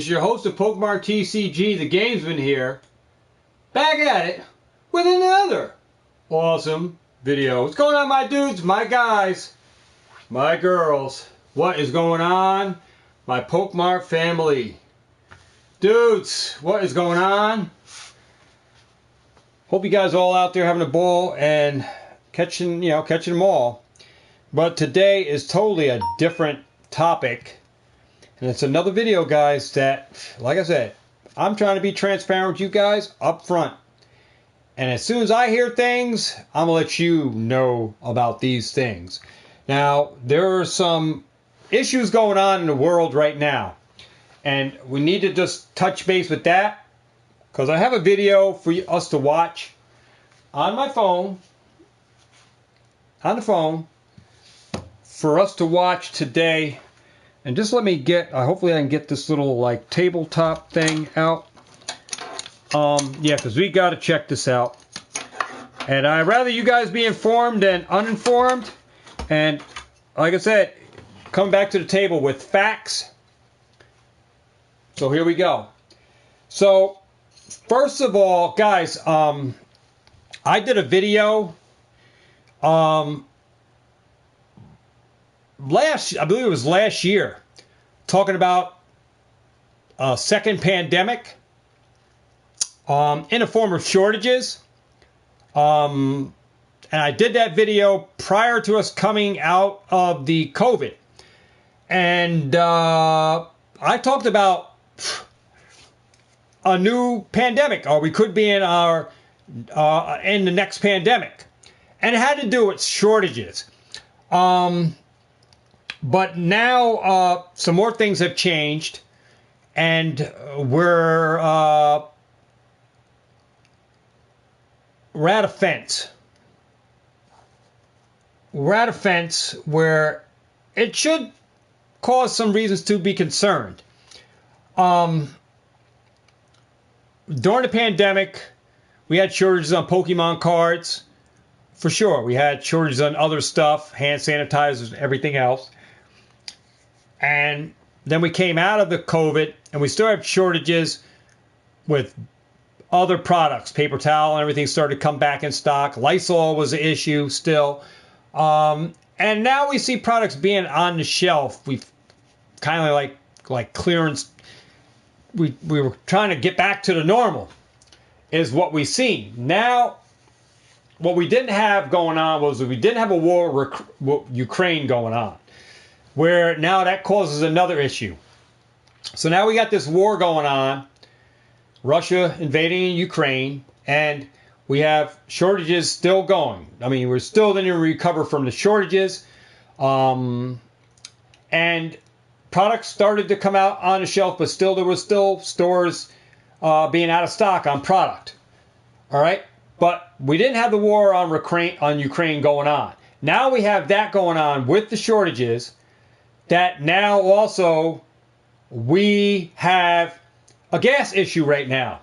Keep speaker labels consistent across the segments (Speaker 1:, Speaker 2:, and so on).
Speaker 1: It's your host of Pokemart TCG, the Gamesman here, back at it with another awesome video. What's going on, my dudes, my guys, my girls? What is going on, my Pokemart family? Dudes, what is going on? Hope you guys all out there having a ball and catching them all. But today is totally a different topic. And it's another video, guys, that, like I said, I'm trying to be transparent with you guys up front. And as soon as I hear things, I'm going to let you know about these things. Now, there are some issues going on in the world right now. And we need to just touch base with that. Because I have a video for us to watch on my phone. On the phone. For us to watch today. And just let me get, hopefully I can get this little like tabletop thing out. Yeah, because we got to check this out. And I'd rather you guys be informed than uninformed. And like I said, come back to the table with facts. So here we go. So first of all, guys, I did a video I believe it was last year, talking about a second pandemic in the form of shortages. And I did that video prior to us coming out of the COVID. And I talked about a new pandemic, or we could be in in the next pandemic. And it had to do with shortages. But now some more things have changed, and we're at a fence. We're at a fence where it should cause some reasons to be concerned. During the pandemic, we had shortages on Pokemon cards, for sure. We had shortages on other stuff, hand sanitizers, everything else. And then we came out of the COVID, and we still have shortages with other products. Paper towel and everything started to come back in stock. Lysol was an issue still. And now we see products being on the shelf. We've kind of like clearance. We were trying to get back to the normal is what we see. Now, what we didn't have going on was we didn't have a war with Ukraine going on, where now that causes another issue. So now we got this war going on, Russia invading Ukraine, and we have shortages still going. I mean, we're still going to recover from the shortages. And products started to come out on the shelf, but still there was still stores being out of stock on product. All right? But we didn't have the war on Ukraine going on. Now we have that going on with the shortages. That now also we have a gas issue right now.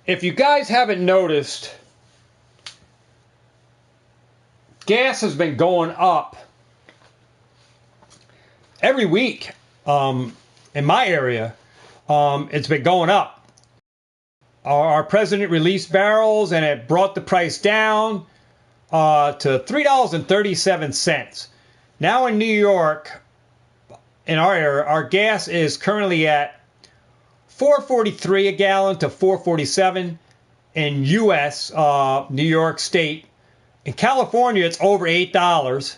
Speaker 1: If you guys haven't noticed, gas has been going up every week in my area. It's been going up. Our president released barrels, and it brought the price down to $3.37. Now in New York, in our area, our gas is currently at $4.43 a gallon to $4.47 in U.S., New York State. In California, it's over $8.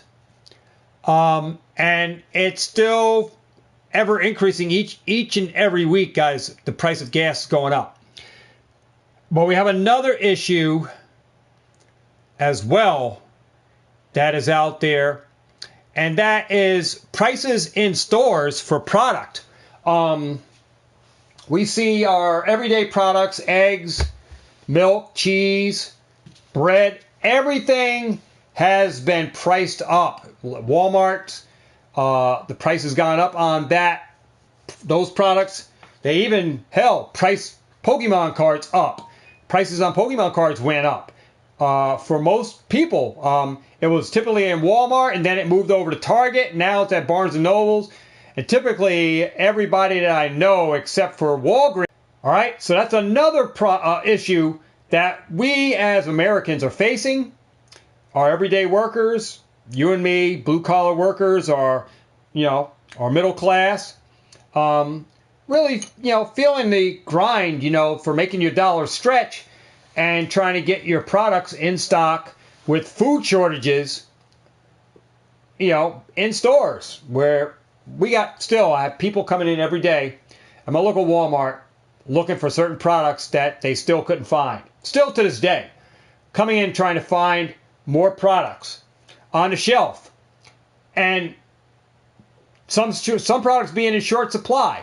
Speaker 1: And it's still ever increasing each and every week, guys. The price of gas is going up. But we have another issue as well that is out there. And that is prices in stores for product. We see our everyday products, eggs, milk, cheese, bread, everything has been priced up. Walmart, the price has gone up on those products. They even, priced Pokemon cards up. Prices on Pokemon cards went up. For most people, it was typically in Walmart, and then it moved over to Target. Now it's at Barnes & Nobles. and typically everybody that I know except for Walgreens. All right, so that's another issue that we as Americans are facing. Our everyday workers, you and me, blue-collar workers, are, our middle class, really, feeling the grind, for making your dollar stretch and trying to get your products in stock with food shortages, in stores where I have people coming in every day at my local Walmart looking for certain products that they still couldn't find. Still to this day, coming in trying to find more products on the shelf. And some products being in short supply.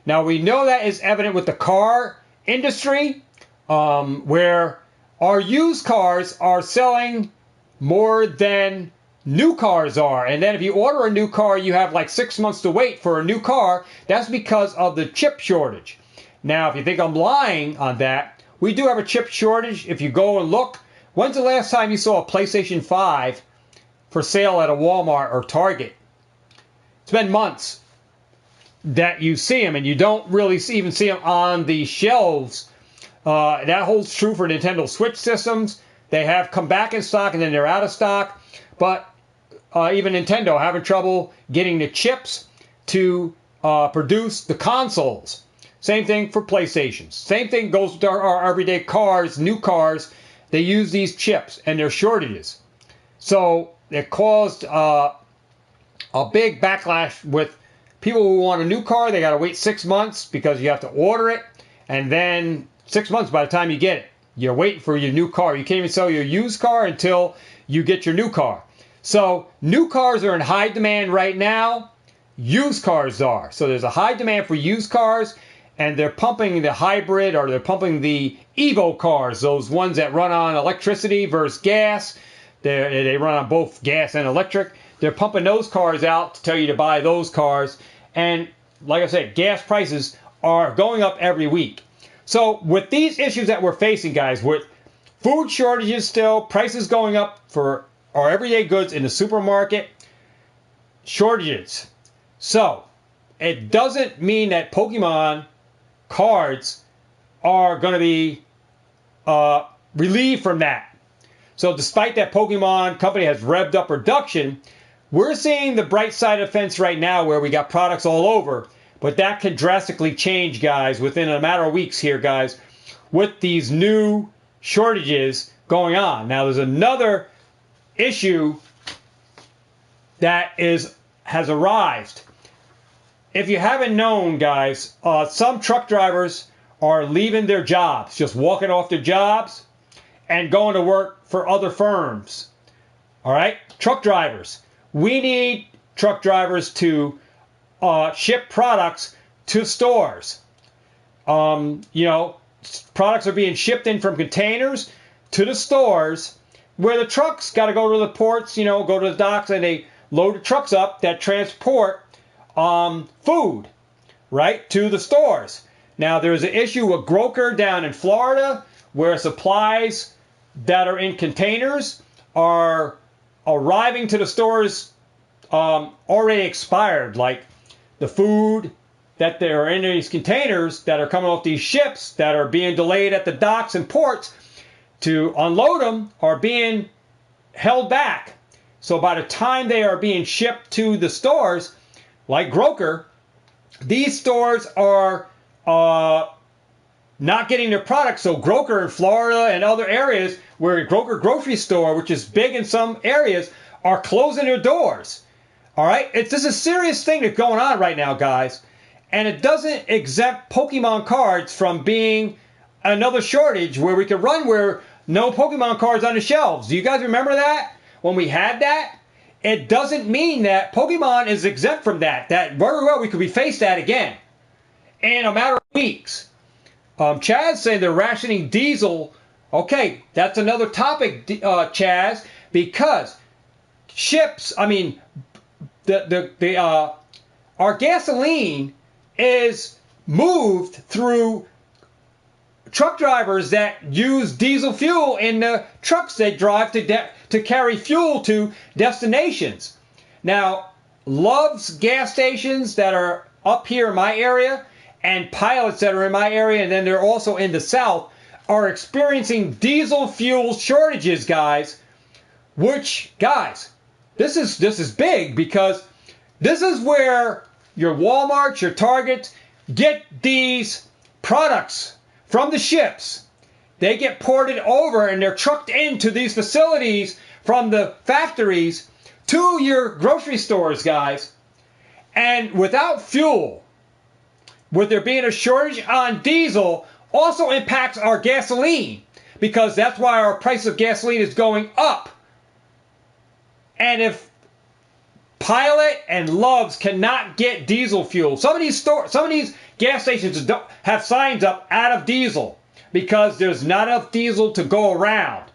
Speaker 1: Now, we know that is evident with the car industry, where our used cars are selling more than new cars are. And then if you order a new car, you have like 6 months to wait for a new car. That's because of the chip shortage. Now, if you think I'm lying on that, we do have a chip shortage. If you go and look, when's the last time you saw a PlayStation 5 for sale at a Walmart or Target? It's been months that you see them, and you don't really even see them on the shelves. That holds true for Nintendo Switch systems. They have come back in stock, and then they're out of stock. But even Nintendo having trouble getting the chips to produce the consoles. Same thing for PlayStations. Same thing goes with our everyday cars, new cars. They use these chips, and there are shortages. So it caused a big backlash with people who want a new car. They got to wait 6 months because you have to order it. And then 6 months by the time you get it, you're waiting for your new car. You can't even sell your used car until you get your new car. So new cars are in high demand right now. Used cars are. So there's a high demand for used cars. And they're pumping the hybrid, or they're pumping the Evo cars, those ones that run on electricity versus gas. They run on both gas and electric. They're pumping those cars out to tell you to buy those cars. And like I said, gas prices are going up every week. So with these issues that we're facing, guys, with food shortages still, prices going up for our everyday goods in the supermarket, shortages. So it doesn't mean that Pokemon cards are going to be relieved from that. So despite that Pokemon company has revved up production, we're seeing the bright side of the fence right now where we got products all over. But that could drastically change, guys, within a matter of weeks here, guys, with these new shortages going on. Now, there's another issue that has arrived. If you haven't known, guys, some truck drivers are leaving their jobs, just walking off their jobs and going to work for other firms. All right? Truck drivers. We need truck drivers to ship products to stores. Products are being shipped in from containers to the stores where the trucks got to go to the ports, go to the docks, and they load the trucks up that transport food, right, to the stores. Now, there's an issue with Groker down in Florida where supplies that are in containers are arriving to the stores already expired, like the food that they're in these containers that are coming off these ships that are being delayed at the docks and ports to unload them are being held back. So by the time they are being shipped to the stores, like Groker, these stores are not getting their products. So Groker in Florida and other areas where Groker grocery store, which is big in some areas, are closing their doors. All right? This is a serious thing that's going on right now, guys. And it doesn't exempt Pokemon cards from being another shortage where we could run where no Pokemon cards on the shelves. Do you guys remember that? When we had that? It doesn't mean that Pokemon is exempt from that. That very well we could be faced that again in a matter of weeks. Chaz saying they're rationing diesel. Okay, that's another topic, Chaz, because our gasoline is moved through truck drivers that use diesel fuel in the trucks they drive to carry fuel to destinations. Now, Love's gas stations that are up here in my area and Pilot's that are in my area, and then they're also in the south, are experiencing diesel fuel shortages, guys. Which, guys, this is big, because this is where your Walmarts, your Targets get these products from the ships. They get ported over and they're trucked into these facilities from the factories to your grocery stores, guys. And without fuel, with there being a shortage on diesel, also impacts our gasoline, because that's why our price of gasoline is going up. And if Pilot and Love's cannot get diesel fuel, some of these gas stations don't have signs up out of diesel because there's not enough diesel to go around.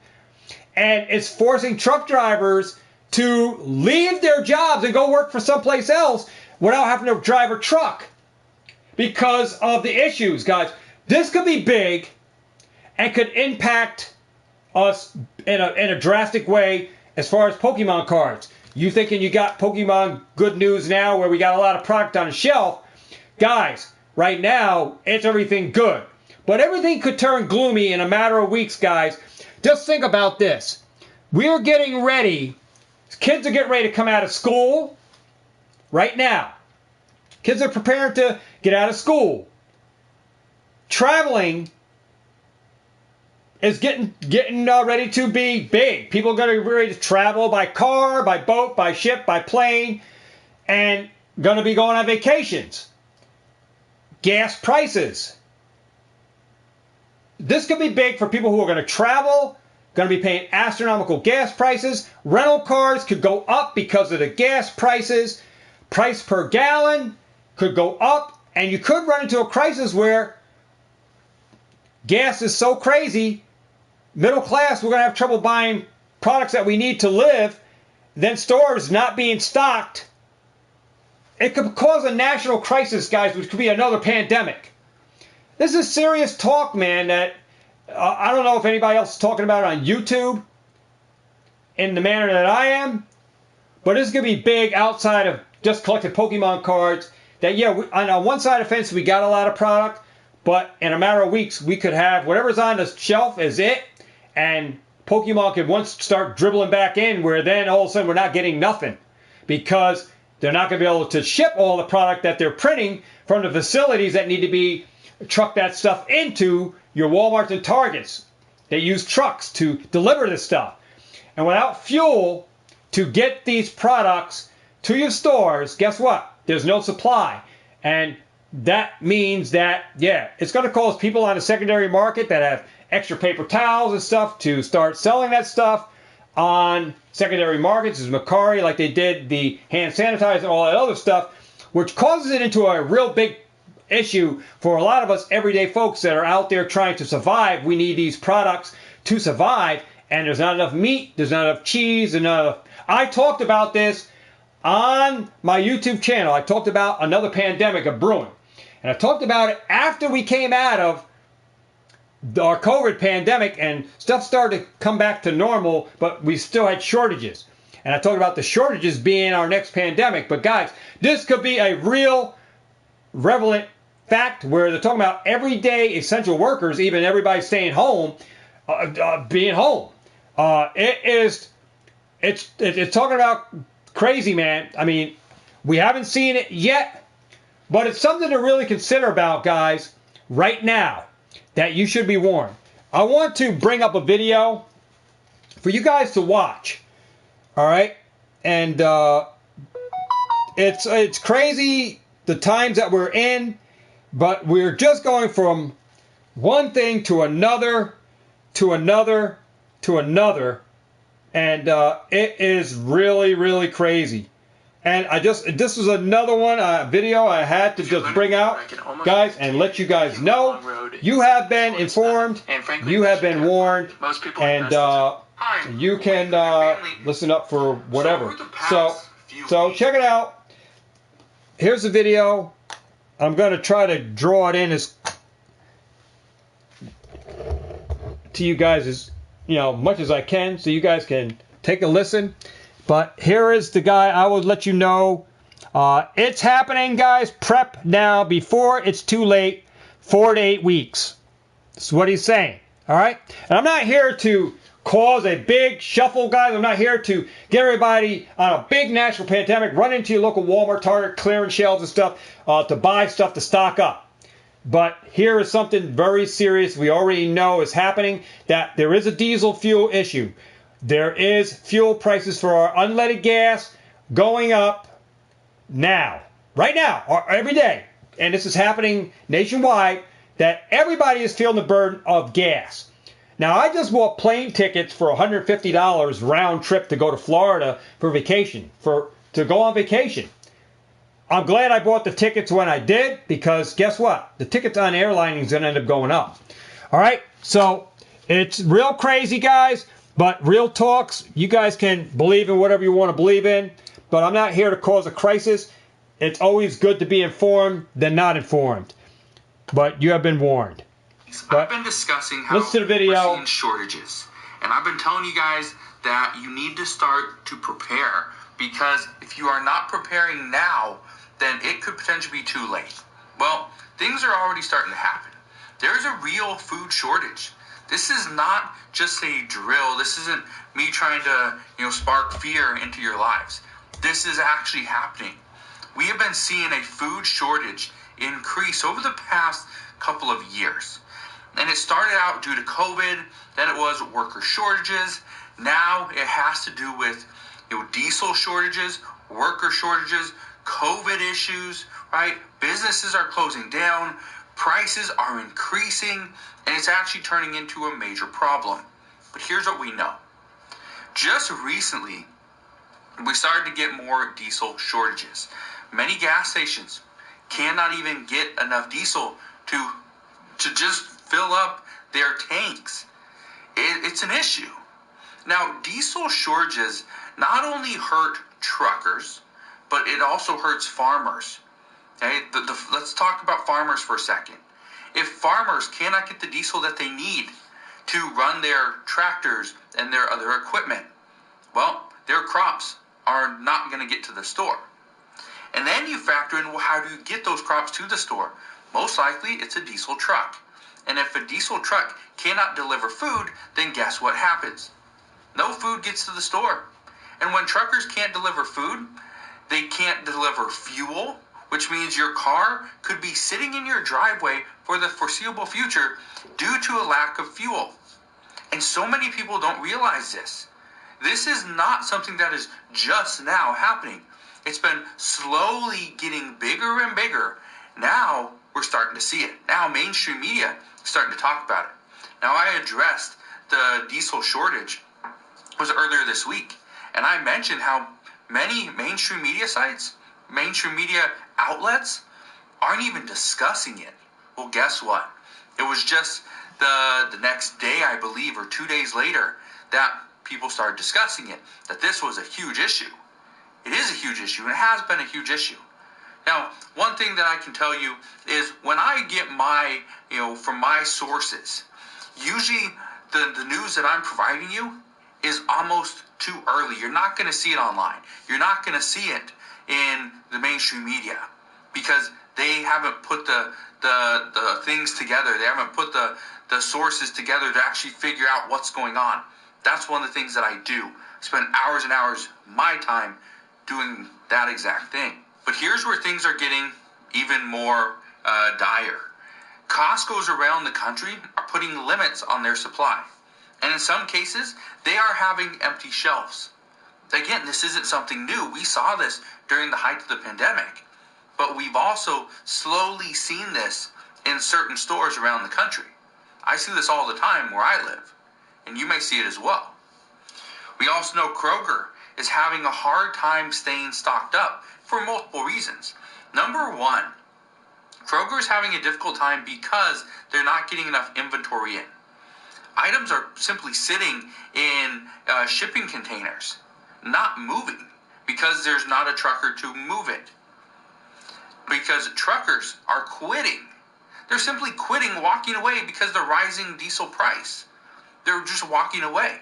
Speaker 1: And it's forcing truck drivers to leave their jobs and go work for someplace else without having to drive a truck because of the issues, guys. This could be big and could impact us in a drastic way as far as Pokemon cards. You thinking you got Pokemon good news now where we got a lot of product on the shelf? Guys, right now, it's everything good. But everything could turn gloomy in a matter of weeks, guys. Just think about this. We're getting ready. Kids are getting ready to come out of school right now. Kids are preparing to get out of school. Traveling is getting ready to be big. People are going to be ready to travel by car, by boat, by ship, by plane, and going to be going on vacations. Gas prices. This could be big for people who are going to travel, going to be paying astronomical gas prices. Rental cars could go up because of the gas prices. Price per gallon could go up, and you could run into a crisis where gas is so crazy, middle class, we're going to have trouble buying products that we need to live, then stores not being stocked. It could cause a national crisis, guys, which could be another pandemic. This is serious talk, man, that I don't know if anybody else is talking about it on YouTube in the manner that I am, but this is going to be big outside of just collecting Pokemon cards. That, yeah, on one side of the fence, we got a lot of product, but in a matter of weeks, we could have whatever's on the shelf is it, and Pokemon could once start dribbling back in, where then all of a sudden we're not getting nothing, because they're not going to be able to ship all the product that they're printing from the facilities that need to be truck that stuff into your Walmarts and Targets. They use trucks to deliver this stuff. And without fuel to get these products to your stores, guess what? There's no supply. And that means that, yeah, it's going to cause people on the secondary market that have extra paper towels and stuff to start selling that stuff on secondary markets, as Macari, like they did the hand sanitizer and all that other stuff, which causes it into a real big issue for a lot of us everyday folks that are out there trying to survive. We need these products to survive, and there's not enough meat, there's not enough cheese, I talked about this on my YouTube channel. I talked about another pandemic of brewing, and I talked about it after we came out of our COVID pandemic and stuff started to come back to normal, but we still had shortages. And I talked about the shortages being our next pandemic. But guys, this could be a real relevant fact where they're talking about everyday essential workers, even everybody staying home, being home. It's talking about crazy, man. I mean, we haven't seen it yet, but it's something to really consider about, guys, right now, that you should be warned. I want to bring up a video for you guys to watch. All right? And it's crazy the times that we're in, but we're just going from one thing to another, to another, to another, and it is really, really crazy. And this was another video I had to just bring out, guys, and let you guys know. You have been informed, you have been warned, and you can listen up for whatever. So check it out. Here's the video. I'm going to try to draw it in as to you guys as much as I can, so you guys can take a listen. But here is the guy. I will let you know It's happening, guys. Prep now before it's too late. 4 to 8 weeks. That's what he's saying. All right? And I'm not here to cause a big shuffle, guys. I'm not here to get everybody on a big national pandemic, run into your local Walmart, Target, clearance shelves and stuff to buy stuff to stock up. But here is something very serious we already know is happening, that there is a diesel fuel issue. There is fuel prices for our unleaded gas going up now, right now, or every day. And this is happening nationwide, that everybody is feeling the burden of gas. Now, I just bought plane tickets for $150 round trip to go to Florida for vacation, to go on vacation. I'm glad I bought the tickets when I did, because guess what? The tickets on airline is going to end up going up. All right? So it's real crazy, guys, but real talks. You guys can believe in whatever you want to believe in, but I'm not here to cause a crisis. It's always good to be informed than not informed. But you have been warned.
Speaker 2: I've been discussing how
Speaker 1: listen to the video.
Speaker 2: We're seeing shortages. And I've been telling you guys that you need to start to prepare, because if you are not preparing now, then it could potentially be too late. Well, things are already starting to happen. There's a real food shortage. This is not just a drill. This isn't me trying to, spark fear into your lives. This is actually happening. We have been seeing a food shortage increase over the past couple of years. And it started out due to COVID, then it was worker shortages. Now it has to do with diesel shortages, worker shortages, COVID issues, right? Businesses are closing down, prices are increasing, and it's actually turning into a major problem. But here's what we know. Just recently, we started to get more diesel shortages. Many gas stations cannot even get enough diesel to just fill up their tanks. It's an issue. Now, diesel shortages not only hurt truckers, but it also hurts farmers. Okay, let's talk about farmers for a second. If farmers cannot get the diesel that they need to run their tractors and their other equipment, well, their crops are not going to get to the store. And then you factor in, well, how do you get those crops to the store? Most likely, it's a diesel truck. And if a diesel truck cannot deliver food, then guess what happens? No food gets to the store. And when truckers can't deliver food, they can't deliver fuel, which means your car could be sitting in your driveway for the foreseeable future due to a lack of fuel. And so many people don't realize this. This is not something that is just now happening. It's been slowly getting bigger and bigger. Now we're starting to see it. Now mainstream media is starting to talk about it. Now, I addressed the diesel shortage was earlier this week, and I mentioned how many mainstream media sites, mainstream media outlets aren't even discussing it. Well, guess what? It was just the next day, I believe, or 2 days later, that people started discussing it, that this was a huge issue. It is a huge issue, and it has been a huge issue. Now, one thing that I can tell you is when I get my, from my sources, usually the news that I'm providing you is almost too early. You're not going to see it online. You're not going to see it in the mainstream media because they haven't put the things together. They haven't put the sources together to actually figure out what's going on. That's one of the things that I do. I spend hours and hours of my time doing that exact thing. But here's where things are getting even more dire. Costco's around the country are putting limits on their supply. And in some cases, they are having empty shelves. Again, this isn't something new. We saw this during the height of the pandemic. But we've also slowly seen this in certain stores around the country. I see this all the time where I live. And you may see it as well. We also know Kroger is having a hard time staying stocked up for multiple reasons. Number one, Kroger is having a difficult time because they're not getting enough inventory in. Items are simply sitting in shipping containers, not moving, because there's not a trucker to move it. Because truckers are quitting. They're simply quitting, walking away because of the rising diesel price. They're just walking away.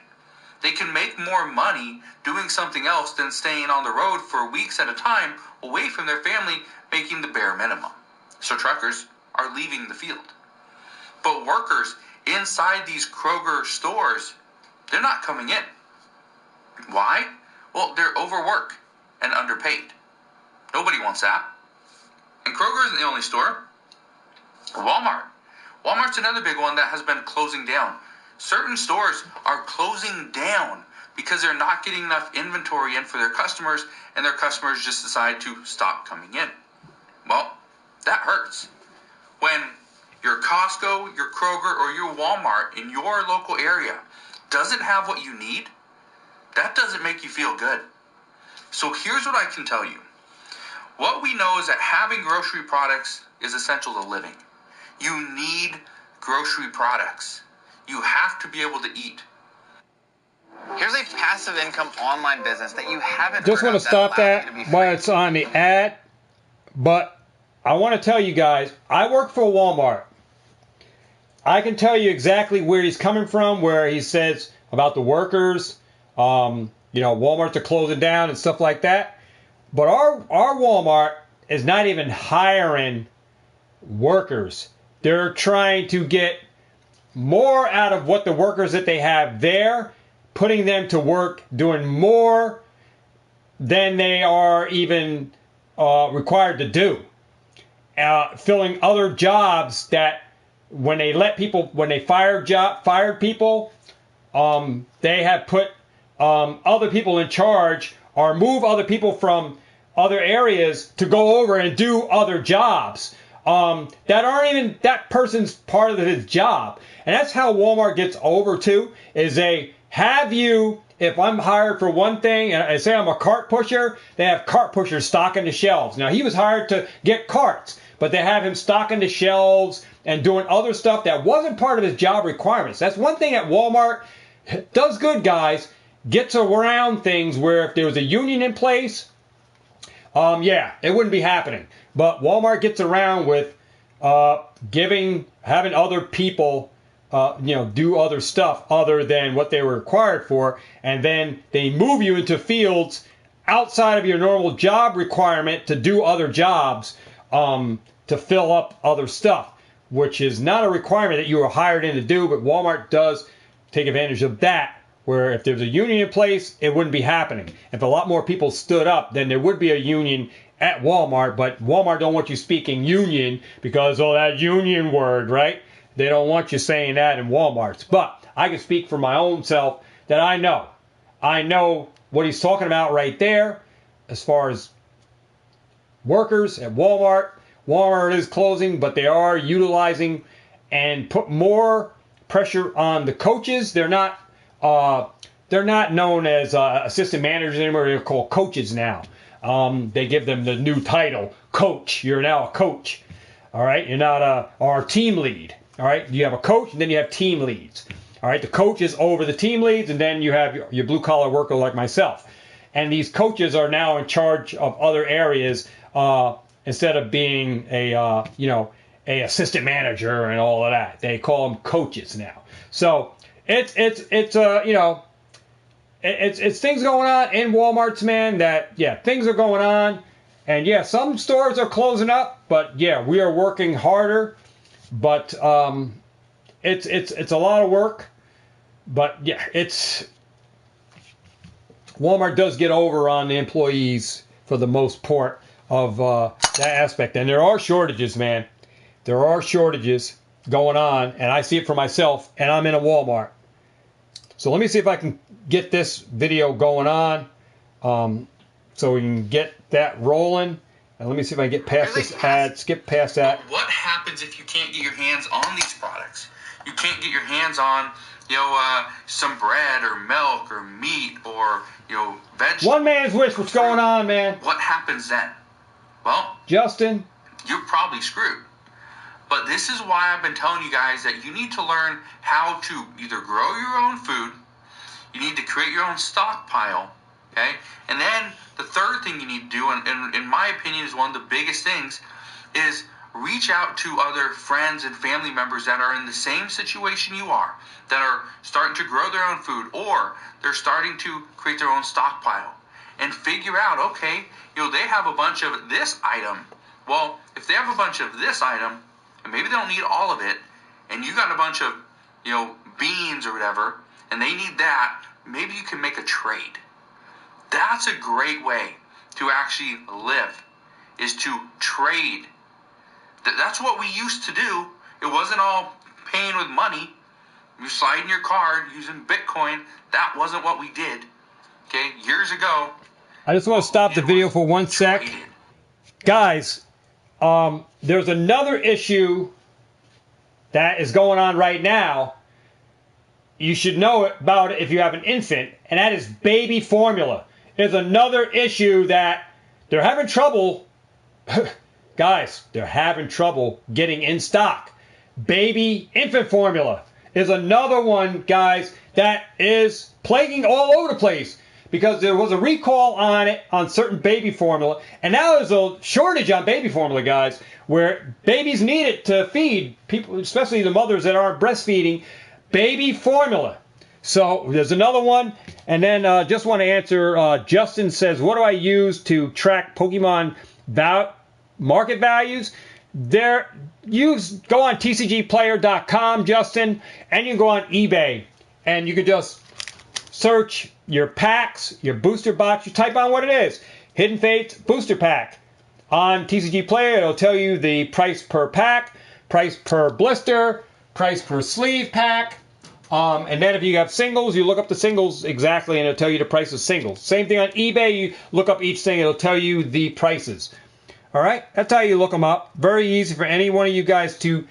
Speaker 2: They can make more money doing something else than staying on the road for weeks at a time away from their family, making the bare minimum. So truckers are leaving the field. But workers inside these Kroger stores, they're not coming in. Why? Well, they're overworked and underpaid. Nobody wants that. And Kroger isn't the only store. Walmart. Walmart's another big one that has been closing down. Certain stores are closing down because they're not getting enough inventory in for their customers, and their customers just decide to stop coming in. Well, that hurts. When your Costco, your Kroger, or your Walmart in your local area doesn't have what you need, that doesn't make you feel good. So here's what I can tell you. What we know is that having grocery products is essential to living. You need grocery products. You have to be able to eat.
Speaker 3: Here's a passive income online business that you haven't
Speaker 1: Just
Speaker 3: heard
Speaker 1: want
Speaker 3: of
Speaker 1: to stop
Speaker 3: allows
Speaker 1: that
Speaker 3: you to be
Speaker 1: while
Speaker 3: free.
Speaker 1: it's on the ad. But I want to tell you guys, I work for Walmart. I can tell you exactly where he's coming from, where he says about the workers, Walmarts are closing down and stuff like that. But our Walmart is not even hiring workers. They're trying to get more out of what the workers that they have there, putting them to work doing more than they are even required to do. Filling other jobs that when they fired people, they have put other people in charge or move other people from other areas to go over and do other jobs that aren't even that person's part of his job. And that's how Walmart gets over too, is they have you, if I'm hired for one thing, and I say I'm a cart pusher, they have cart pushers stocking the shelves. Now, he was hired to get carts, but they have him stocking the shelves and doing other stuff that wasn't part of his job requirements. That's one thing that Walmart does good, guys, gets around things where if there was a union in place, it wouldn't be happening. But Walmart gets around with having other people do other stuff other than what they were required for, and then they move you into fields outside of your normal job requirement to do other jobs to fill up other stuff, which is not a requirement that you were hired in to do, but Walmart does take advantage of that, where if there's a union in place, it wouldn't be happening. If a lot more people stood up, then there would be a union at Walmart, but Walmart don't want you speaking union because, that union word, right? They don't want you saying that in Walmarts. But I can speak for my own self that I know. I know what he's talking about right there as far as workers at Walmart. Walmart is closing, but they are utilizing and put more pressure on the coaches. They're not known as assistant managers anymore. They're called coaches now. They give them the new title, coach. You're now a coach. All right, you're not our team lead. All right, you have a coach and then you have team leads. All right, the coach is over the team leads, and then you have your blue collar worker like myself. And these coaches are now in charge of other areas instead of being a assistant manager and all of that. They call them coaches now. So it's things going on in Walmart's, man, things are going on. And some stores are closing up, but we are working harder. But it's a lot of work. But Walmart does get over on the employees for the most part of that aspect. And there are shortages, man. There are shortages going on, and I see it for myself, and I'm in a Walmart. So let me see if I can get this video going on so we can get that rolling. And let me see if I can get past this ad, skip past that.
Speaker 2: What happens if you can't get your hands on these products? You can't get your hands on, some bread or milk or meat or, vegetables.
Speaker 1: One man's wish. What's going on, man?
Speaker 2: What happens then? Well,
Speaker 1: Justin,
Speaker 2: you're probably screwed. But this is why I've been telling you guys that you need to learn how to either grow your own food, you need to create your own stockpile, okay? And then the third thing you need to do, and in my opinion is one of the biggest things, is reach out to other friends and family members that are in the same situation you are, that are starting to grow their own food, or they're starting to create their own stockpile. and figure out, okay, they have a bunch of this item. Well, if they have a bunch of this item, and maybe they don't need all of it, and you got a bunch of, beans or whatever, and they need that, maybe you can make a trade. That's a great way to actually live, is to trade. That's what we used to do. It wasn't all paying with money. You slide in your card using Bitcoin. That wasn't what we did. Okay, years ago.
Speaker 1: I just want to stop the video for 1 sec.
Speaker 2: Traded.
Speaker 1: Guys, there's another issue that is going on right now. You should know about it if you have an infant, and that is baby formula. There's another issue that they're having trouble. Guys, they're having trouble getting in stock. Baby infant formula is another one, guys, that is plaguing all over the place because there was a recall on it on certain baby formula, and now there's a shortage on baby formula, guys, where babies need it to feed people, especially the mothers that aren't breastfeeding, baby formula. So there's another one. And then just want to answer, Justin says, what do I use to track Pokemon market values? Go on tcgplayer.com, Justin, and you can go on eBay, and you can just search your packs, your booster box. You type on what it is, Hidden Fates booster pack. On TCG Player, it'll tell you the price per pack, price per blister, price per sleeve pack. And then if you have singles, you look up the singles exactly, and it'll tell you the price of singles. Same thing on eBay. You look up each thing, it'll tell you the prices. All right, that's how you look them up. Very easy for any one of you guys to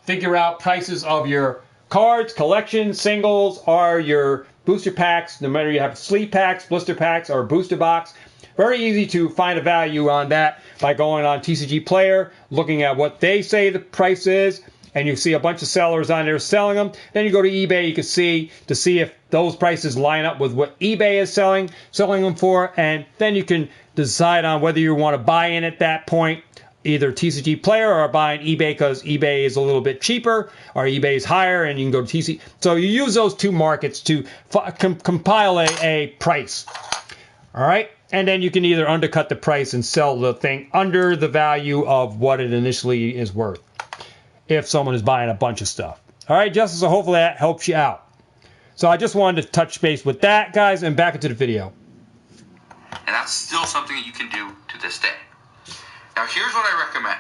Speaker 1: figure out prices of your cards, collections, singles, or your booster packs, no matter you have sleeve packs, blister packs, or booster box. Very easy to find a value on that by going on TCG Player, looking at what they say the price is, and you see a bunch of sellers on there selling them. Then you go to eBay, you can see if those prices line up with what eBay is selling them for, and then you can decide on whether you want to buy in at that point, either TCG Player or buying eBay, because eBay is a little bit cheaper or eBay is higher, and you can go to TCG. So you use those two markets to compile a price. All right, and then you can either undercut the price and sell the thing under the value of what it initially is worth if someone is buying a bunch of stuff. All right, Justin, so hopefully that helps you out. So I just wanted to touch base with that, guys, and back into the video.
Speaker 2: And that's still something that you can do to this day. Now, here's what I recommend.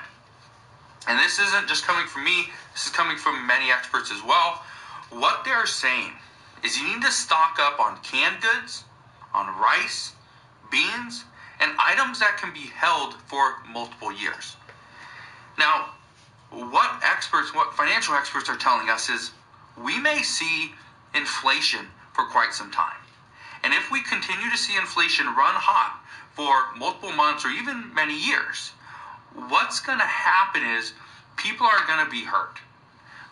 Speaker 2: And this isn't just coming from me. This is coming from many experts as well. What they're saying is you need to stock up on canned goods, on rice, beans, and items that can be held for multiple years. Now, what financial experts are telling us is we may see inflation for quite some time. And if we continue to see inflation run hot for multiple months or even many years, what's going to happen is people are going to be hurt.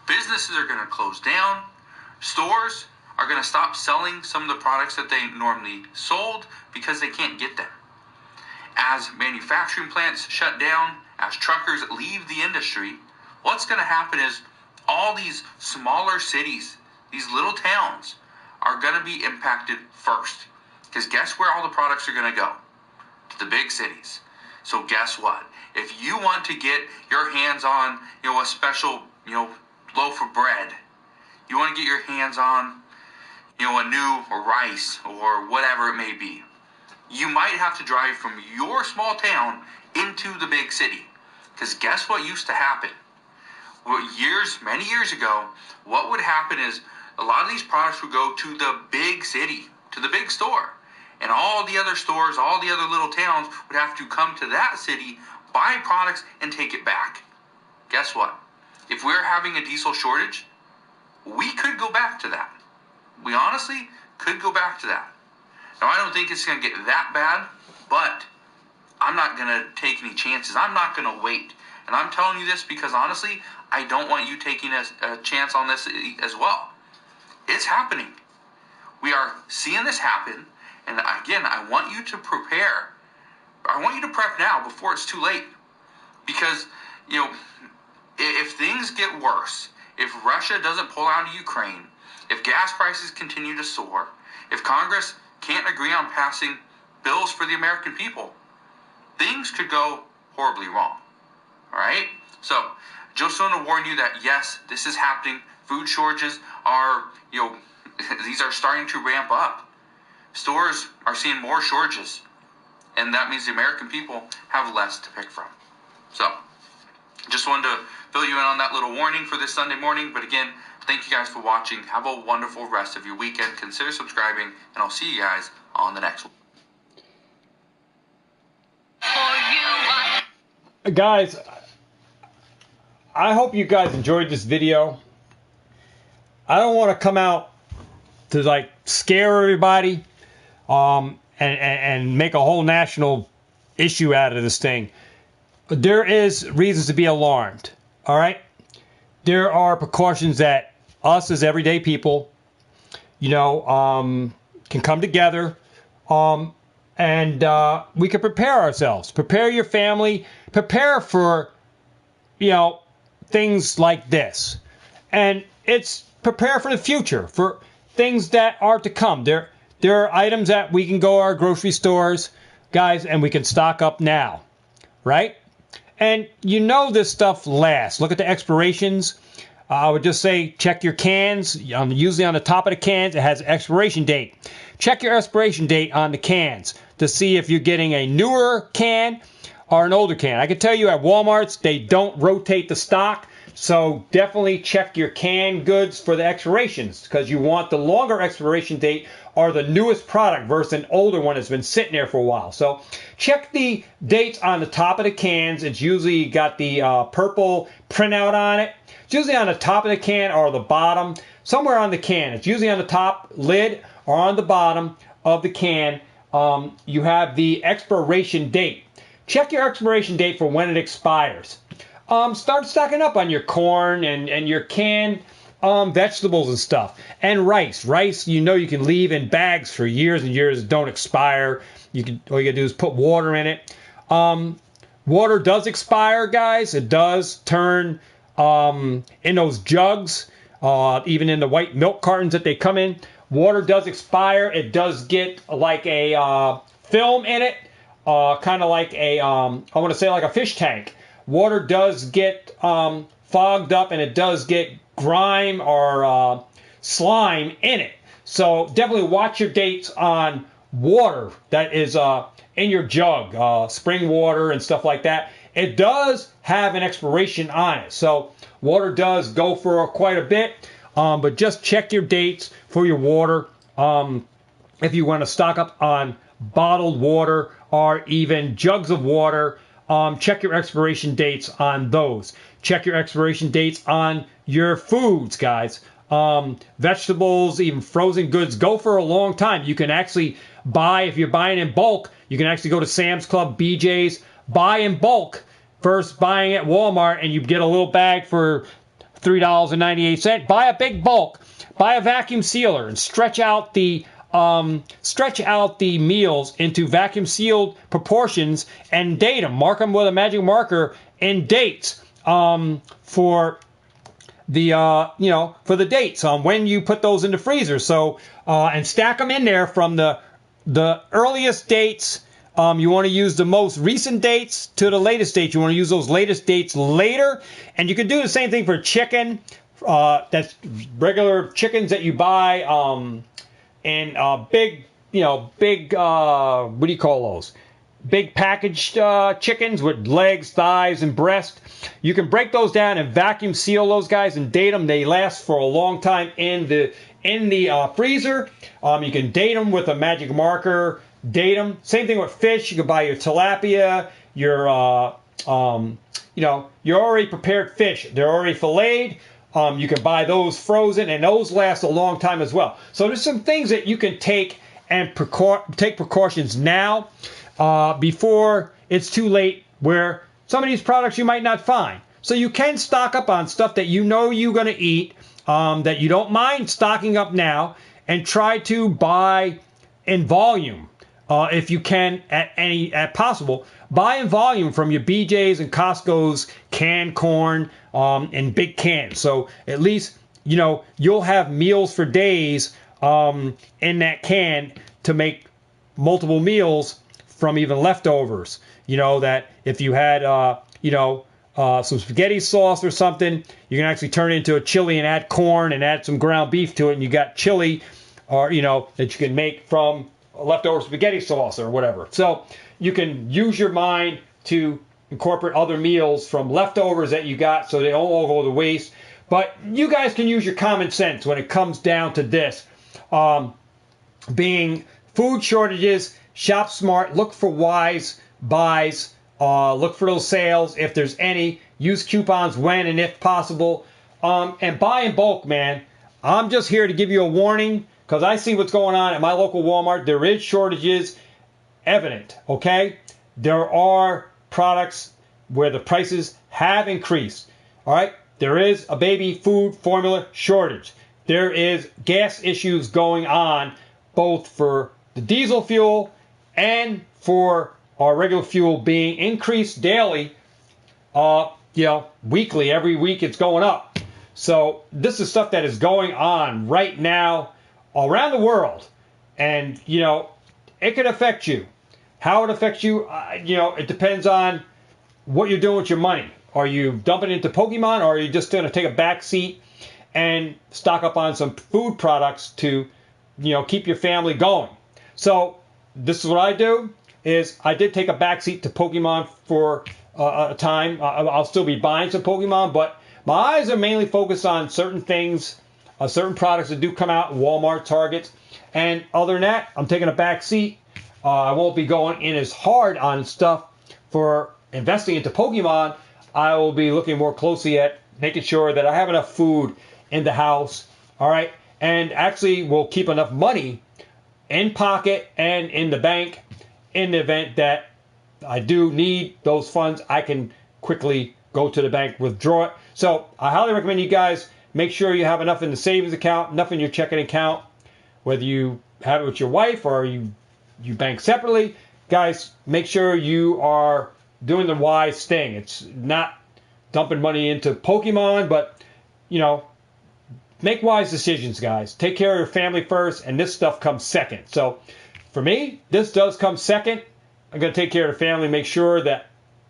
Speaker 2: Businesses are going to close down. Stores are going to stop selling some of the products that they normally sold because they can't get them. As manufacturing plants shut down, as truckers leave the industry, what's going to happen is all these smaller cities, these little towns, are going to be impacted first. Because guess where all the products are going to go? To the big cities. So guess what? If you want to get your hands on, a special, loaf of bread, you want to get your hands on, a new rice or whatever it may be, you might have to drive from your small town into the big city. Because guess what used to happen? Many years ago, what would happen is a lot of these products would go to the big city, to the big store. And all the other stores, all the other little towns would have to come to that city, buy products, and take it back. Guess what? If we're having a diesel shortage, we could go back to that. We honestly could go back to that. Now, I don't think it's going to get that bad, but I'm not going to take any chances. I'm not going to wait. And I'm telling you this because, honestly, I don't want you taking a chance on this as well. It's happening. We are seeing this happen. And again, I want you to prepare. I want you to prep now before it's too late. Because, if things get worse, if Russia doesn't pull out of Ukraine, if gas prices continue to soar, if Congress can't agree on passing bills for the American people. Things could go horribly wrong. All right? So, just want to warn you that, yes, this is happening. Food shortages are, these are starting to ramp up. Stores are seeing more shortages. And that means the American people have less to pick from. So, just wanted to fill you in on that little warning for this Sunday morning. But again, thank you guys for watching. Have a wonderful rest of your weekend. Consider subscribing, and I'll see you guys on the next one.
Speaker 1: Guys, I hope you guys enjoyed this video. I don't want to come out to like scare everybody and make a whole national issue out of this thing. But there is reasons to be alarmed. All right? There are precautions that us as everyday people, can come together and we can prepare ourselves. Prepare your family. Prepare for, things like this. And it's prepare for the future, for things that are to come. There are items that we can go to our grocery stores, guys, and we can stock up now, right? And this stuff lasts. Look at the expirations. I would just say check your cans. Usually on the top of the cans, it has expiration date. Check your expiration date on the cans to see if you're getting a newer can or an older can. I can tell you at Walmart's, they don't rotate the stock. So definitely check your canned goods for the expirations, because you want the longer expiration date or the newest product versus an older one that's been sitting there for a while. So check the dates on the top of the cans. It's usually got the purple printout on it. It's usually on the top of the can or the bottom, somewhere on the can. It's usually on the top lid or on the bottom of the can. You have the expiration date. Check your expiration date for when it expires. Start stocking up on your corn and your canned vegetables and stuff. And rice. Rice, you can leave in bags for years and years. Don't expire. All you gotta do is put water in it. Water does expire, guys. It does turn in those jugs, even in the white milk cartons that they come in. Water does expire. It does get like a film in it, kind of like I want to say like a fish tank. Water does get fogged up, and it does get grime or slime in it. So definitely watch your dates on water that is in your jug, spring water and stuff like that. It does have an expiration on it. So water does go for quite a bit, but just check your dates for your water. If you want to stock up on bottled water or even jugs of water, check your expiration dates on those. Check your expiration dates on your foods, guys. Vegetables, even frozen goods, go for a long time. You can actually buy, if you're buying in bulk, you can actually go to Sam's Club, BJ's, buy in bulk. First buying at Walmart, and you get a little bag for $3.98. Buy a big bulk. Buy a vacuum sealer and stretch out the meals into vacuum sealed proportions and date them. Mark them with a magic marker and dates for the dates on when you put those in the freezer. So and stack them in there from the earliest dates. You want to use the most recent dates to the latest dates. You want to use those latest dates later. And you can do the same thing for chicken. That's regular chickens that you buy in big, what do you call those? Big packaged chickens with legs, thighs, and breast. You can break those down and vacuum seal those guys and date them. They last for a long time in the freezer. You can date them with a magic marker. Date them. Same thing with fish. You can buy your tilapia, your your already prepared fish. They're already filleted. You can buy those frozen, and those last a long time as well. So there's some things that you can take and take precautions now before it's too late, where some of these products you might not find. So you can stock up on stuff that you're going to eat, that you don't mind stocking up now, and try to buy in volume. If you can, at possible, buy in volume from your BJ's and Costco's canned corn in big cans. So at least you'll have meals for days in that can to make multiple meals from even leftovers. You know, that if you had, some spaghetti sauce or something, you can actually turn it into a chili and add corn and add some ground beef to it, and you got chili, or that you can make from leftover spaghetti sauce or whatever. So you can use your mind to incorporate other meals from leftovers that you got, so they don't all go to waste. But you guys can use your common sense when it comes down to this. Being food shortages, shop smart, look for wise buys, look for those sales if there's any, use coupons when and if possible, and buy in bulk, man. I'm just here to give you a warning because I see what's going on at my local Walmart. There is shortages evident, okay? There are products where the prices have increased, all right? There is a baby food formula shortage. There is gas issues going on both for the diesel fuel and for our regular fuel being increased daily, weekly. Every week it's going up. So this is stuff that is going on right now around the world. And, it can affect you. How it affects you, it depends on what you're doing with your money. Are you dumping into Pokemart, or are you just going to take a back seat and stock up on some food products to, keep your family going? So this is what I do, is I did take a back seat to Pokemon for a time. I'll still be buying some Pokemon, but my eyes are mainly focused on certain things, certain products that do come out in Walmart, Target. And other than that, I'm taking a back seat. I won't be going in as hard on stuff for investing into Pokemon. I will be looking more closely at making sure that I have enough food in the house, all right? And actually will keep enough money in pocket and in the bank in the event that I do need those funds. I can quickly go to the bank, withdraw it. So I highly recommend you guys make sure you have enough in the savings account, enough in your checking account, whether you have it with your wife or you bank separately. Guys, make sure you are doing the wise thing. It's not dumping money into Pokemon, but, make wise decisions, guys. Take care of your family first, and this stuff comes second. So for me, this does come second. I'm going to take care of the family, make sure that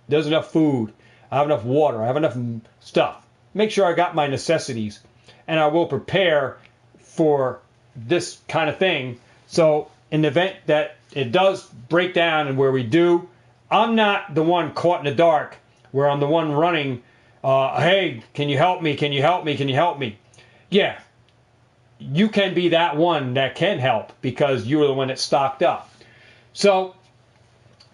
Speaker 1: there's enough food, I have enough water, I have enough stuff. Make sure I got my necessities, and I will prepare for this kind of thing. So in the event that it does break down and where we do, I'm not the one caught in the dark where I'm the one running, hey, can you help me? Can you help me? Can you help me? Yeah, you can be that one that can help because you were the one that stocked up. So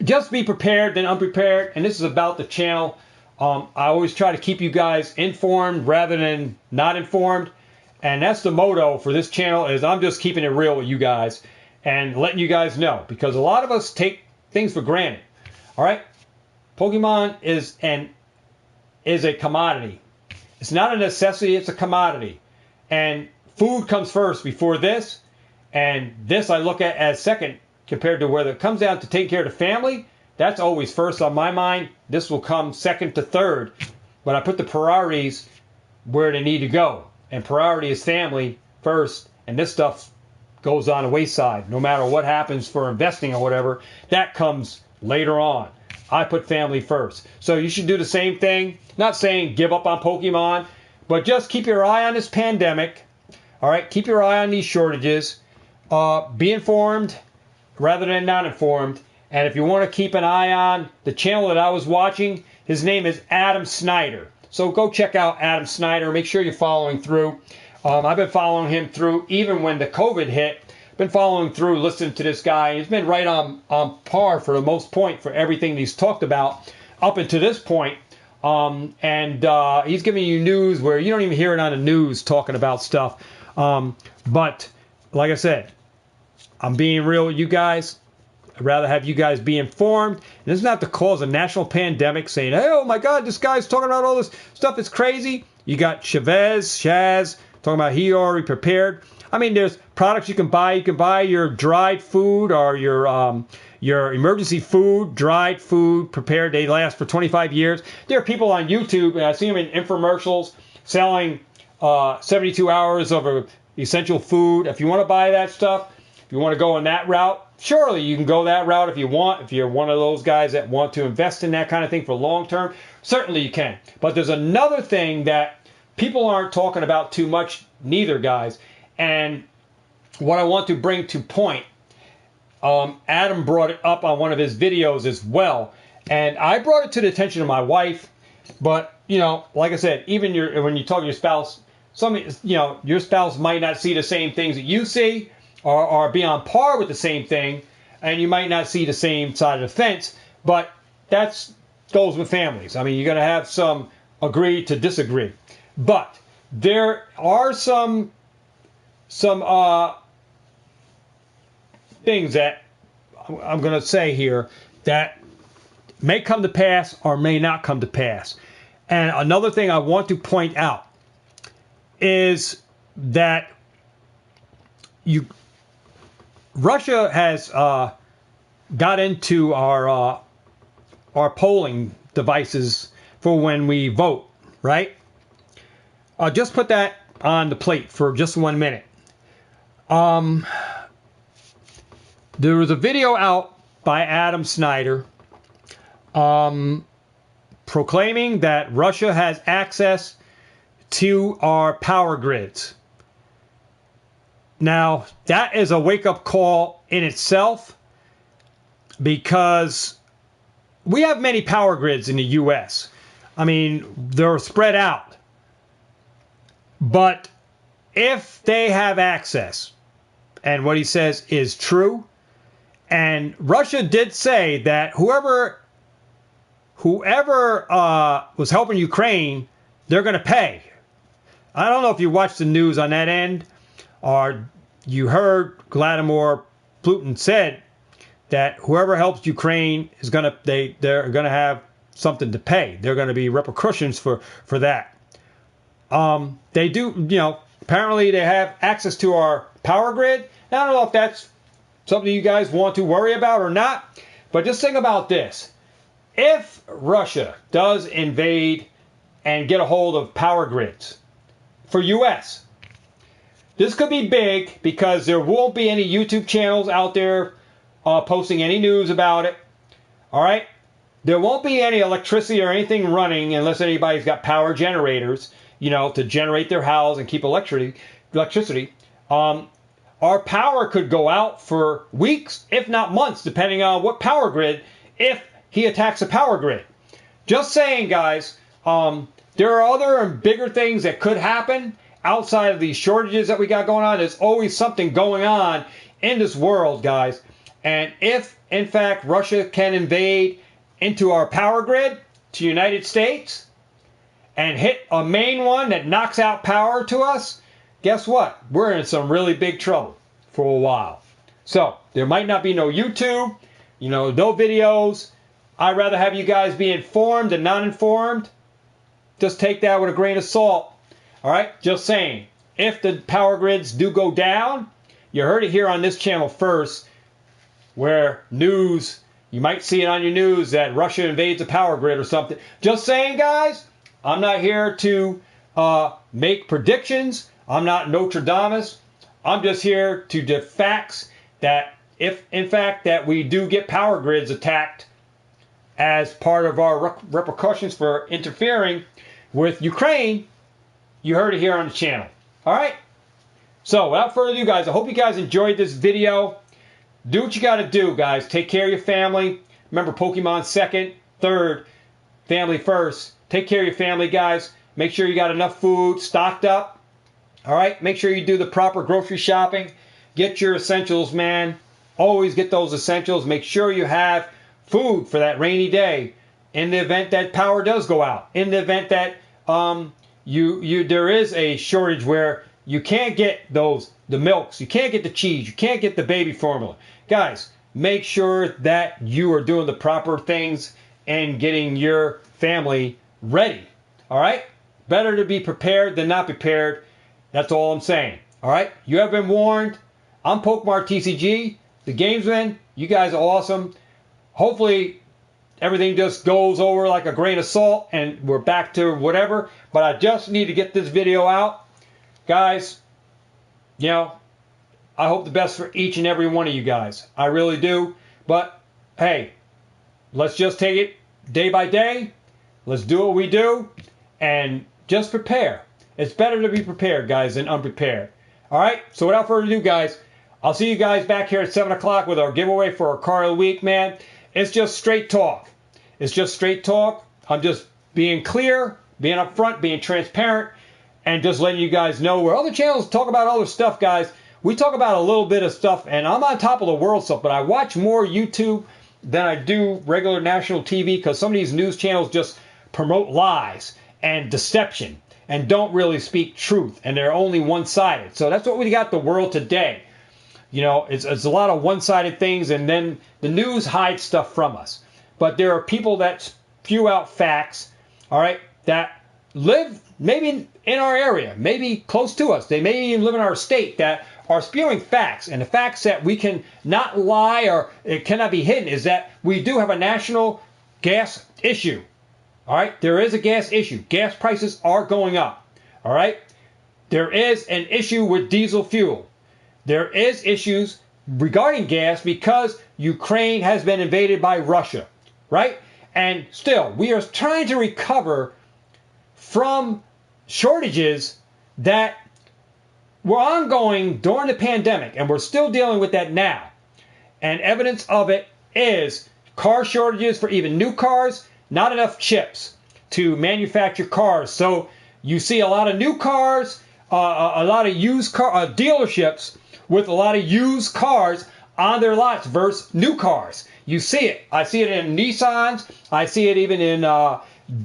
Speaker 1: just be prepared than unprepared. And this is about the channel. I always try to keep you guys informed rather than not informed. And that's the motto for this channel, is I'm just keeping it real with you guys and letting you guys know, because a lot of us take things for granted. All right? Pokemon is a commodity. It's not a necessity, it's a commodity. And food comes first before this. And this I look at as second compared to whether it comes down to taking care of the family. That's always first on my mind. This will come second to third. But I put the priorities where they need to go. And priority is family first. And this stuff goes on the wayside. No matter what happens for investing or whatever, that comes later on. I put family first. So you should do the same thing. Not saying give up on Pokemon, but just keep your eye on this pandemic. All right, keep your eye on these shortages. Be informed rather than not informed. And if you want to keep an eye on the channel that I was watching, his name is Adam Snyder. So go check out Adam Snyder. Make sure you're following through. I've been following him through even when the COVID hit. Been following through, listening to this guy. He's been right on par for the most point for everything he's talked about up until this point. And he's giving you news where you don't even hear it on the news talking about stuff. But like I said, I'm being real with you guys. I'd rather have you guys be informed. And this is not to cause a national pandemic saying, hey, oh my God, this guy's talking about all this stuff. It's crazy. You got Shaz talking about he already prepared. I mean, there's products you can buy. You can buy your dried food or your emergency food, dried food, prepared. They last for 25 years. There are people on YouTube, and I see them in infomercials, selling 72 hours of essential food. If you want to buy that stuff, If you want to go in that route, surely you can go that route if you want. If you're one of those guys that want to invest in that kind of thing for long term, certainly you can. But there's another thing that people aren't talking about too much neither, guys. And what I want to bring to point, Adam brought it up on one of his videos as well. And I brought it to the attention of my wife. But, you know, like I said, even when you talk to your spouse, your spouse might not see the same things that you see, or be on par with the same thing, and you might not see the same side of the fence, but that goes with families. I mean, you're going to have some agree to disagree. But there are some things that I'm going to say here that may come to pass or may not come to pass. And another thing I want to point out is that Russia has got into our polling devices for when we vote, right? I'll just put that on the plate for just 1 minute. There was a video out by Adam Snyder proclaiming that Russia has access to our power grids. Now, that is a wake-up call in itself, because we have many power grids in the U.S. I mean, they're spread out. But if they have access, and what he says is true, and Russia did say that whoever was helping Ukraine, they're going to pay. I don't know if you watched the news on that end, or you heard Vladimir Putin said that whoever helps Ukraine is they're going to have something to pay. There are going to be repercussions for that. They do, apparently they have access to our power grid. Now, I don't know if that's something you guys want to worry about or not, but just think about this. If Russia does invade and get a hold of power grids for U.S., this could be big, because there won't be any YouTube channels out there posting any news about it. All right? There won't be any electricity or anything running unless anybody's got power generators, to generate their house and keep electricity. Our power could go out for weeks, if not months, depending on what power grid, if he attacks a power grid. Just saying, guys, there are other and bigger things that could happen outside of these shortages that we got going on. There's always something going on in this world, guys. And if, in fact, Russia can invade into our power grid to the United States and hit a main one that knocks out power to us, guess what? We're in some really big trouble for a while. So there might not be no YouTube, no videos. I'd rather have you guys be informed than not informed. Just take that with a grain of salt. All right, just saying. If the power grids do go down, you heard it here on this channel first, where news, you might see it on your news that Russia invades a power grid or something. Just saying, guys, I'm not here to make predictions. I'm not Nostradamus. I'm just here to give facts that if, in fact, that we do get power grids attacked as part of our repercussions for interfering with Ukraine, you heard it here on the channel. All right? So, without further ado, guys, I hope you guys enjoyed this video. Do what you got to do, guys. Take care of your family. Remember, Pokemon second, third, family first. Take care of your family, guys. Make sure you got enough food stocked up. All right? Make sure you do the proper grocery shopping. Get your essentials, man. Always get those essentials. Make sure you have food for that rainy day. In the event that power does go out. In the event that there is a shortage where you can't get the milks, you can't get the cheese, you can't get the baby formula. Guys, make sure that you are doing the proper things and getting your family ready. All right? Better to be prepared than not prepared. That's all I'm saying. All right? You have been warned. I'm Pokemart TCG, the Gamesman. You guys are awesome. Hopefully everything just goes over like a grain of salt and we're back to whatever. But I just need to get this video out. Guys, I hope the best for each and every one of you guys. I really do. But, hey, let's just take it day by day. Let's do what we do. And just prepare. It's better to be prepared, guys, than unprepared. All right? So without further ado, guys, I'll see you guys back here at 7 o'clock with our giveaway for our car of the week, man. It's just straight talk. It's just straight talk. I'm just being clear, being upfront, being transparent, and just letting you guys know where other channels talk about other stuff, guys. We talk about a little bit of stuff, and I'm on top of the world stuff, but I watch more YouTube than I do regular national TV because some of these news channels just promote lies and deception and don't really speak truth, and they're only one-sided. So that's what we got the world today. You know, it's a lot of one-sided things, and then the news hides stuff from us. But there are people that spew out facts, all right, that live maybe in our area, maybe close to us. They may even live in our state that are spewing facts. And the facts that we can not lie or it cannot be hidden is that we do have a national gas issue. All right, there is a gas issue. Gas prices are going up. All right, there is an issue with diesel fuel. There is issues regarding gas because Ukraine has been invaded by Russia, right? And still, we are trying to recover from shortages that were ongoing during the pandemic, and we're still dealing with that now. And evidence of it is car shortages for even new cars, not enough chips to manufacture cars. So you see a lot of new cars, a lot of used car dealerships with a lot of used cars on their lots versus new cars. You see it. I see it in Nissans. I see it even in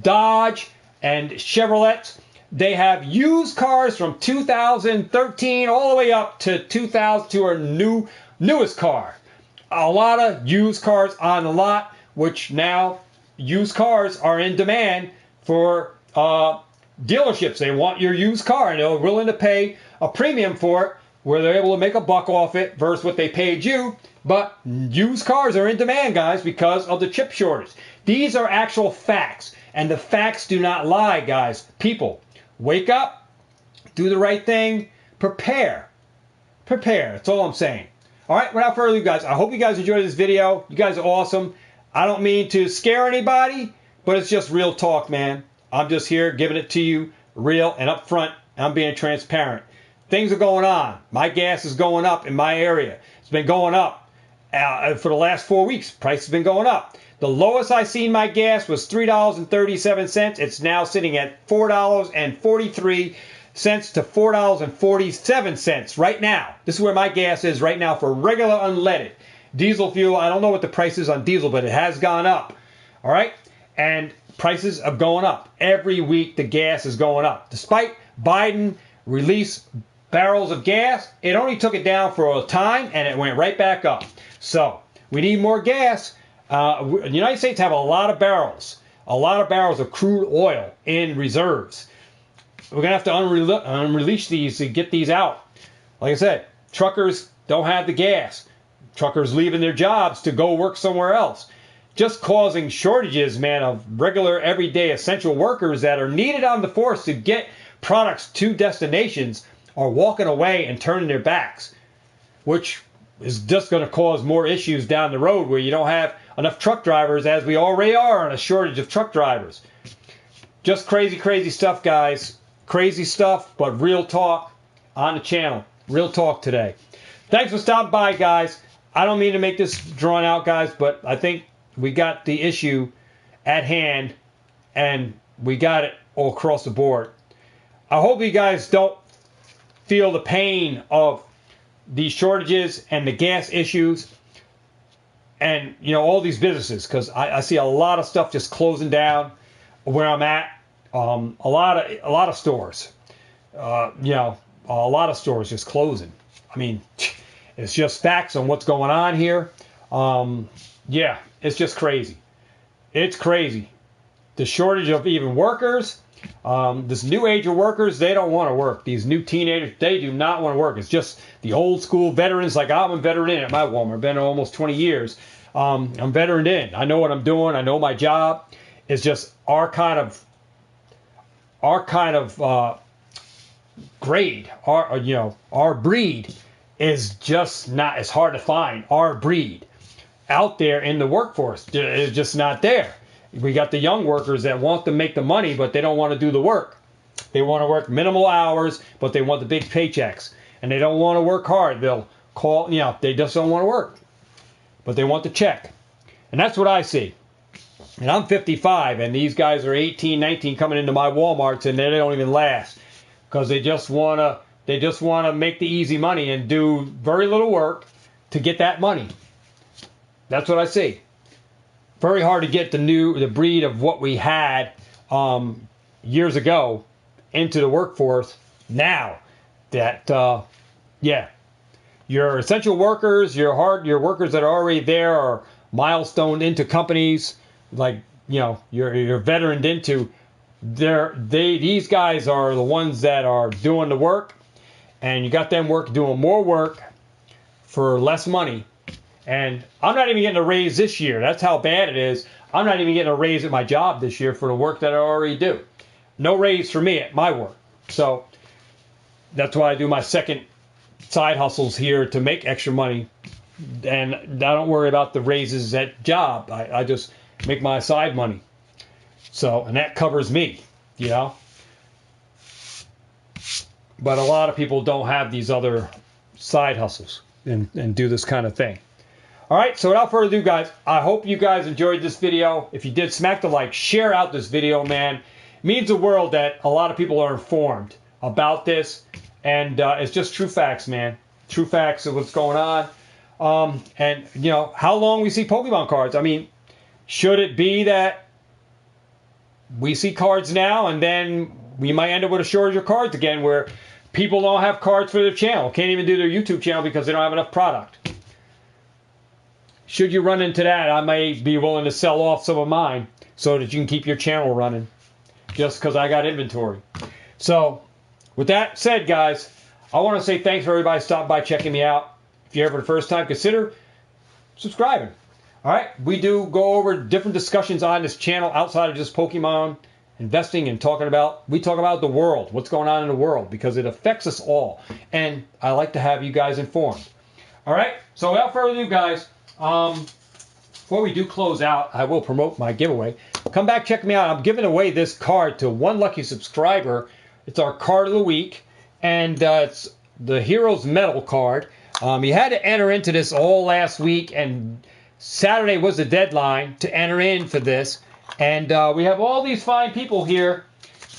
Speaker 1: Dodge and Chevrolets. They have used cars from 2013 all the way up to 2000 to our newest car. A lot of used cars on the lot, which now used cars are in demand for dealerships. They want your used car, and they're willing to pay a premium for it, where they're able to make a buck off it versus what they paid you. But used cars are in demand, guys, because of the chip shortage. These are actual facts, and the facts do not lie, guys. People, wake up, do the right thing, prepare. Prepare. That's all I'm saying. All right, without further ado, guys, I hope you guys enjoyed this video. You guys are awesome. I don't mean to scare anybody, but it's just real talk, man. I'm just here giving it to you real and upfront, and I'm being transparent. Things are going on. My gas is going up in my area. It's been going up for the last 4 weeks. Price has been going up. The lowest I seen my gas was $3.37. It's now sitting at $4.43 to $4.47 right now. This is where my gas is right now for regular unleaded. Diesel fuel, I don't know what the price is on diesel, but it has gone up. All right? And prices are going up. Every week the gas is going up. Despite Biden release barrels of gas, it only took it down for a time and it went right back up. So we need more gas. The United States have a lot of barrels of crude oil in reserves. We're going to have to unrelease these to get these out. Like I said, truckers don't have the gas. Truckers leaving their jobs to go work somewhere else. Just causing shortages, man, of regular, everyday, essential workers that are needed on the force to get products to destinations are walking away and turning their backs, which is just going to cause more issues down the road where you don't have enough truck drivers, as we already are on a shortage of truck drivers. Just crazy, crazy stuff, guys. Crazy stuff, but real talk on the channel. Real talk today. Thanks for stopping by, guys. I don't mean to make this drawn out, guys, but I think we got the issue at hand, and we got it all across the board. I hope you guys don't feel the pain of these shortages and the gas issues and, you know, all these businesses, because I see a lot of stuff just closing down where I'm at. A lot of stores, a lot of stores just closing. I mean, it's just facts on what's going on here. Yeah, it's just crazy. It's crazy. The shortage of even workers. This new age of workers, they don't want to work. These new teenagers, they do not want to work. It's just the old school veterans, like I'm a veteran in at my Walmart. I've been almost 20 years. I'm veteran in. I know what I'm doing. I know my job. It's just our kind of grade, our breed is just not, it's hard to find our breed out there in the workforce. It's just not there. We got the young workers that want to make the money, but they don't want to do the work. They want to work minimal hours, but they want the big paychecks. And they don't want to work hard. They'll call, they just don't want to work. But they want the check. And that's what I see. And I'm 55, and these guys are 18, 19 coming into my Walmarts, and they don't even last. Because they just want to make the easy money and do very little work to get that money. That's what I see. Very hard to get the breed of what we had years ago into the workforce now. That your essential workers, your workers that are already there are milestoned into companies like you're veteraned into. These guys are the ones that are doing the work, and you got them doing more work for less money. And I'm not even getting a raise this year. That's how bad it is. I'm not even getting a raise at my job this year for the work that I already do. No raise for me at my work. So that's why I do my second side hustles here to make extra money. And I don't worry about the raises at job. I just make my side money. So, and that covers me, But a lot of people don't have these other side hustles and do this kind of thing. All right, so without further ado, guys, I hope you guys enjoyed this video. If you did, smack the like, share out this video, man. It means the world that a lot of people are informed about this. And it's just true facts, man. True facts of what's going on. And, how long we see Pokemon cards. I mean, should it be that we see cards now and then we might end up with a shortage of cards again where people don't have cards for their channel, can't even do their YouTube channel because they don't have enough product? Should you run into that, I may be willing to sell off some of mine so that you can keep your channel running just because I got inventory. So, with that said, guys, I want to say thanks for everybody stopping by, checking me out. If you're here for the first time, consider subscribing. All right? We do go over different discussions on this channel outside of just Pokemon investing and we talk about the world, what's going on in the world, because it affects us all. And I like to have you guys informed. All right? So without further ado, guys, before we do close out, I will promote my giveaway. Come back, check me out. I'm giving away this card to one lucky subscriber. It's our card of the week, and it's the Heroes Medal card. You had to enter into this all last week, and Saturday was the deadline to enter in for this. And we have all these fine people here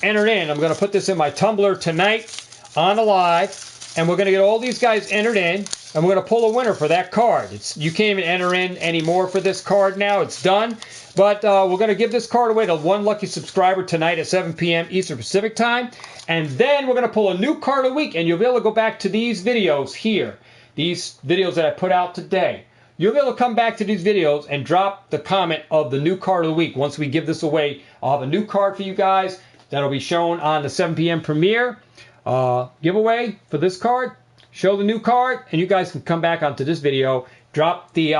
Speaker 1: entered in. I'm going to put this in my Tumblr tonight on the live, and we're going to get all these guys entered in. And we're going to pull a winner for that card. You can't even enter in anymore for this card now. It's done. But we're going to give this card away to one lucky subscriber tonight at 7 p.m. Eastern Pacific Time. And then we're going to pull a new card of the week. And you'll be able to go back to these videos here. These videos that I put out today. You'll be able to come back to these videos and drop the comment of the new card of the week. Once we give this away, I'll have a new card for you guys that'll be shown on the 7 p.m. premiere giveaway for this card. Show the new card, and you guys can come back onto this video, drop the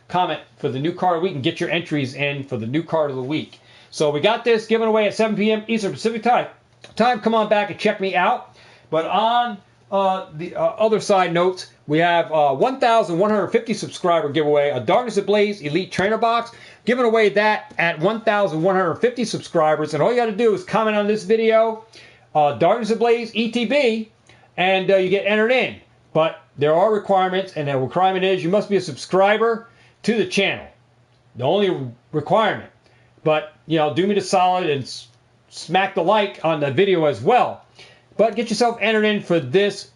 Speaker 1: comment for the new card of the week, and get your entries in for the new card of the week. So we got this given away at 7 p.m. Eastern Pacific Time. Come on back and check me out. But on the other side notes, we have 1,150 subscriber giveaway, a Darkness Ablaze Elite Trainer Box. Giving away that at 1,150 subscribers. And all you got to do is comment on this video, Darkness Ablaze ETB, and you get entered in. But there are requirements, and the requirement is you must be a subscriber to the channel. The only requirement. But, do me the solid and smack the like on the video as well. But get yourself entered in for this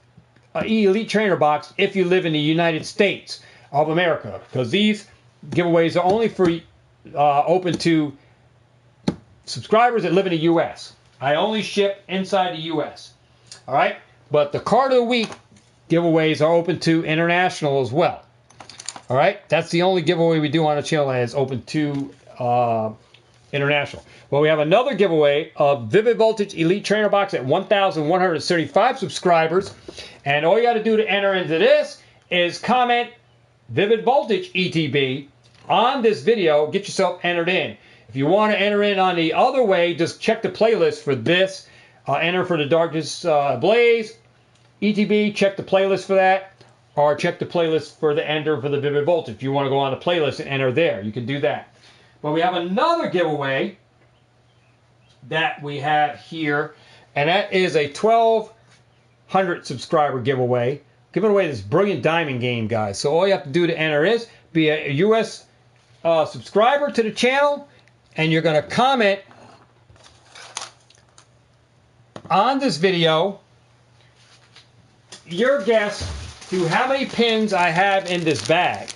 Speaker 1: Elite Trainer Box if you live in the United States of America. Because these giveaways are only for open to subscribers that live in the U.S. I only ship inside the U.S. All right? But the card of the week giveaways are open to international as well. All right? That's the only giveaway we do on the channel that is open to international. Well, we have another giveaway of Vivid Voltage Elite Trainer Box at 1,135 subscribers. And all you got to do to enter into this is comment Vivid Voltage ETB on this video. Get yourself entered in. If you want to enter in on the other way, just check the playlist for this. Enter for the Darkness Blaze ETB. Check the playlist for that. or check the playlist for the enter for the Vivid Voltage. If you want to go on the playlist and enter there, you can do that. But we have another giveaway that we have here, and that is a 1,200 subscriber giveaway. Giving away this brilliant diamond game, guys. So all you have to do to enter is be a U.S. Subscriber to the channel, and you're going to comment on this video your guess to how many pins I have in this bag.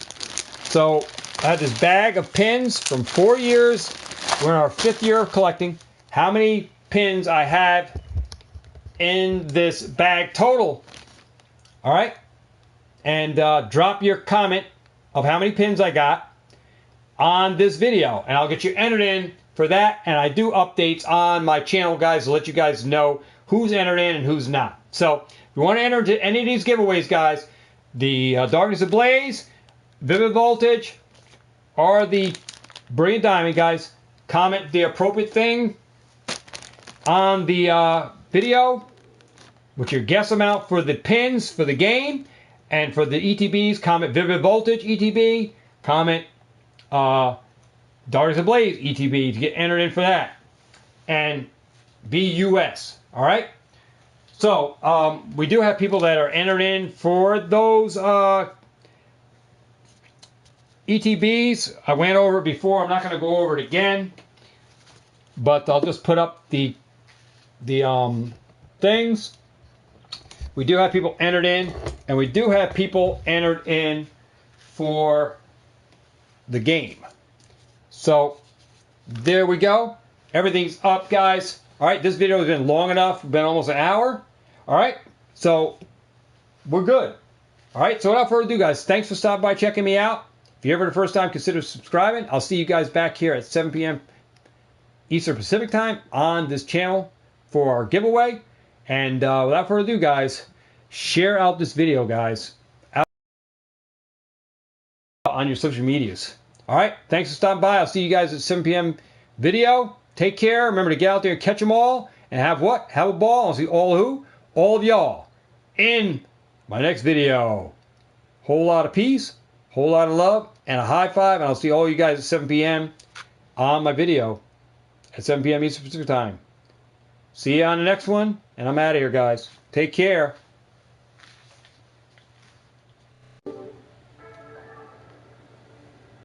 Speaker 1: So I have this bag of pins from 4 years. We're in our 5th year of collecting. How many pins I have in this bag total. All right? And drop your comment of how many pins I got on this video. And I'll get you entered in for that. And I do updates on my channel, guys, to let you guys know who's entered in and who's not. So if you want to enter into any of these giveaways, guys, the Darkness Ablaze, Vivid Voltage, or the Brilliant Diamond, guys, comment the appropriate thing on the video with your guess amount for the pins for the game. And for the ETBs, comment Vivid Voltage ETB, comment Darkness Ablaze ETB to get entered in for that. And be US. All right? So, we do have people that are entered in for those ETBs. I went over it before. I'm not going to go over it again. But I'll just put up the things. We do have people entered in, and we do have people entered in for the game. So, there we go. Everything's up, guys. All right, this video has been long enough. Been almost an hour. All right, so we're good. All right, so without further ado, guys, thanks for stopping by, checking me out. If you're ever the first time, consider subscribing. I'll see you guys back here at 7 p.m. Eastern Pacific Time on this channel for our giveaway. And without further ado, guys, share out this video, guys, out on your social medias. All right, thanks for stopping by. I'll see you guys at 7 p.m. video. Take care. Remember to get out there and catch them all. And have what? Have a ball. I'll see all who? All of y'all in my next video. Whole lot of peace, whole lot of love, and a high five. And I'll see all you guys at 7 p.m. on my video at 7 p.m. Eastern Pacific Time. See you on the next one. And I'm out of here, guys. Take care.